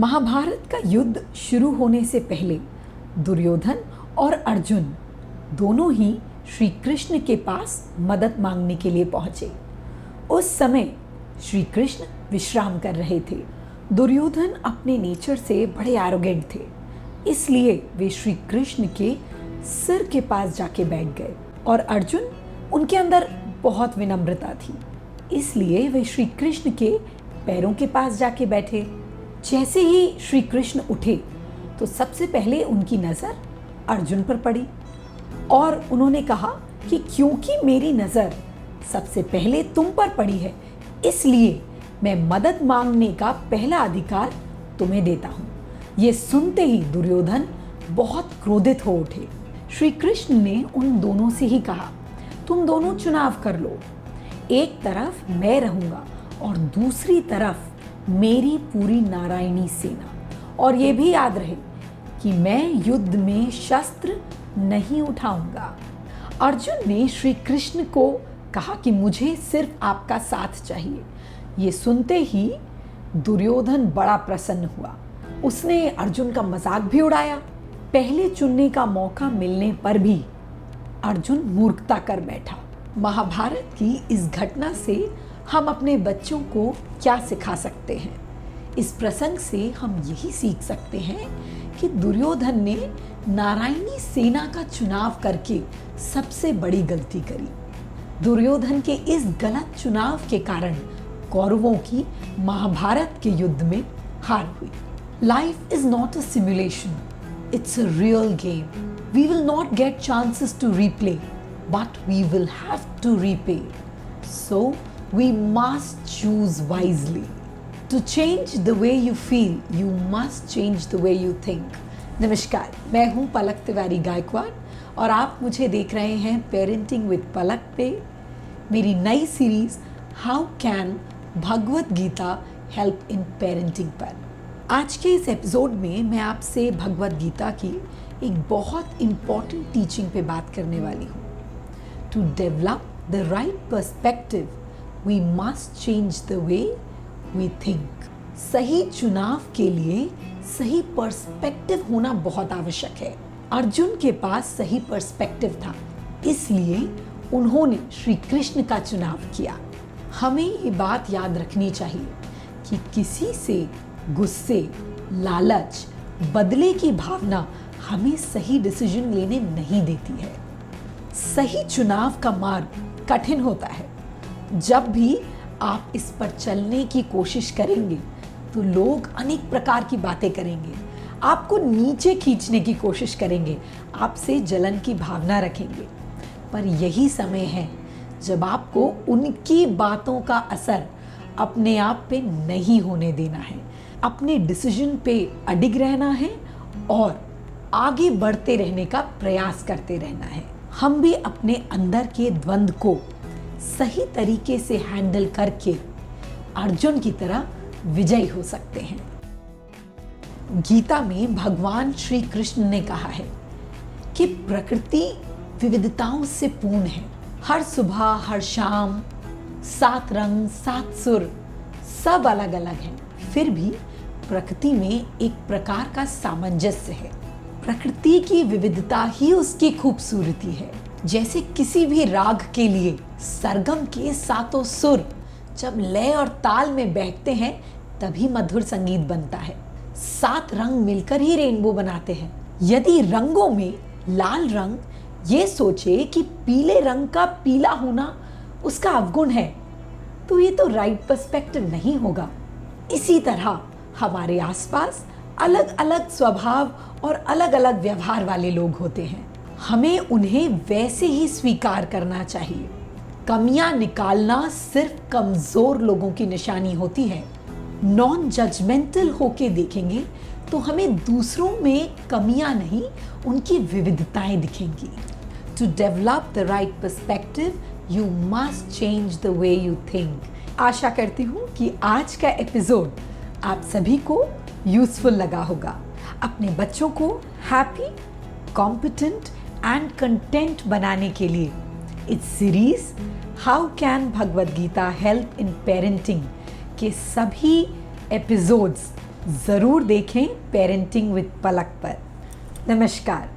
महाभारत का युद्ध शुरू होने से पहले दुर्योधन और अर्जुन दोनों ही श्री कृष्ण के पास मदद मांगने के लिए पहुंचे। उस समय श्री कृष्ण विश्राम कर रहे थे। दुर्योधन अपने नेचर से बड़े एरोगेंट थे, इसलिए वे श्री कृष्ण के सिर के पास जाके बैठ गए और अर्जुन उनके अंदर बहुत विनम्रता थी, इसलिए वे श्री कृष्ण के पैरों के पास जाके बैठे। जैसे ही श्री कृष्ण उठे तो सबसे पहले उनकी नज़र अर्जुन पर पड़ी और उन्होंने कहा कि क्योंकि मेरी नज़र सबसे पहले तुम पर पड़ी है, इसलिए मैं मदद मांगने का पहला अधिकार तुम्हें देता हूँ। ये सुनते ही दुर्योधन बहुत क्रोधित हो उठे। श्री कृष्ण ने उन दोनों से ही कहा, तुम दोनों चुनाव कर लो, एक तरफ मैं रहूँगा और दूसरी तरफ मेरी पूरी नारायणी सेना। और ये भी याद रहे कि मैं युद्ध में शस्त्र नहीं उठाऊंगा। अर्जुन ने श्री कृष्ण को कहा कि मुझे सिर्फ आपका साथ चाहिए। ये सुनते ही दुर्योधन बड़ा प्रसन्न हुआ। उसने अर्जुन का मजाक भी उड़ाया। पहले चुनने का मौका मिलने पर भी अर्जुन मूर्खता कर बैठा। महाभारत की इस घटना से हम अपने बच्चों को क्या सिखा सकते हैं? इस प्रसंग से हम यही सीख सकते हैं कि दुर्योधन ने नारायणी सेना का चुनाव करके सबसे बड़ी गलती करी। दुर्योधन के इस गलत चुनाव के कारण कौरवों की महाभारत के युद्ध में हार हुई। Life is not a simulation, it's a real game. We will not get chances to replay, but we will have to repay. So we must choose wisely. To change the way you feel, you must change the way you think. नमस्कार, मैं हूँ पलक तिवारी गायकवाड़ और आप मुझे देख रहे हैं parenting with पलक पे, मेरी नई series how can Bhagavad Gita help in parenting पर। आज के इस एपिसोड में मैं आपसे भगवद गीता की एक बहुत इम्पॉर्टेंट टीचिंग पे बात करने वाली हूँ। To develop the right perspective, we must change the way we think. सही चुनाव के लिए सही पर्सपेक्टिव होना बहुत आवश्यक है। अर्जुन के पास सही पर्सपेक्टिव था, इसलिए उन्होंने श्री कृष्ण का चुनाव किया। हमें ये बात याद रखनी चाहिए कि किसी से गुस्से, लालच, बदले की भावना हमें सही डिसीजन लेने नहीं देती है। सही चुनाव का मार्ग कठिन होता है। जब भी आप इस पर चलने की कोशिश करेंगे तो लोग अनेक प्रकार की बातें करेंगे, आपको नीचे खींचने की कोशिश करेंगे, आपसे जलन की भावना रखेंगे। पर यही समय है जब आपको उनकी बातों का असर अपने आप पे नहीं होने देना है, अपने डिसीजन पे अडिग रहना है और आगे बढ़ते रहने का प्रयास करते रहना है। हम भी अपने अंदर के द्वंद्व को सही तरीके से हैंडल करके अर्जुन की तरह विजयी हो सकते हैं। गीता में भगवान श्री कृष्ण ने कहा है कि प्रकृति विविधताओं से पूर्ण है। हर सुबह, हर शाम 7 रंग, 7 सुर, सब अलग अलग हैं। फिर भी प्रकृति में एक प्रकार का सामंजस्य है। प्रकृति की विविधता ही उसकी खूबसूरती है। जैसे किसी भी राग के लिए सरगम के 7 सुर जब लय और ताल में बैठते हैं तभी मधुर संगीत बनता है। 7 रंग मिलकर ही रेनबो बनाते हैं। यदि रंगों में लाल रंग ये सोचे कि पीले रंग का पीला होना उसका अवगुण है, तो ये तो राइट पर्सपेक्टिव नहीं होगा। इसी तरह हमारे आसपास अलग अलग स्वभाव और अलग अलग व्यवहार वाले लोग होते हैं। हमें उन्हें वैसे ही स्वीकार करना चाहिए। कमियां निकालना सिर्फ कमजोर लोगों की निशानी होती है। नॉन जजमेंटल होके देखेंगे तो हमें दूसरों में कमियां नहीं, उनकी विविधताएं दिखेंगी। To develop the right perspective, you must change the way you think. आशा करती हूँ कि आज का एपिसोड आप सभी को यूजफुल लगा होगा। अपने बच्चों को हैप्पी, कॉम्पिटेंट एंड कंटेंट बनाने के लिए इस series how can Bhagavad Gita help in parenting के सभी एपिसोड्स ज़रूर देखें पेरेंटिंग विद पलक पर। नमस्कार।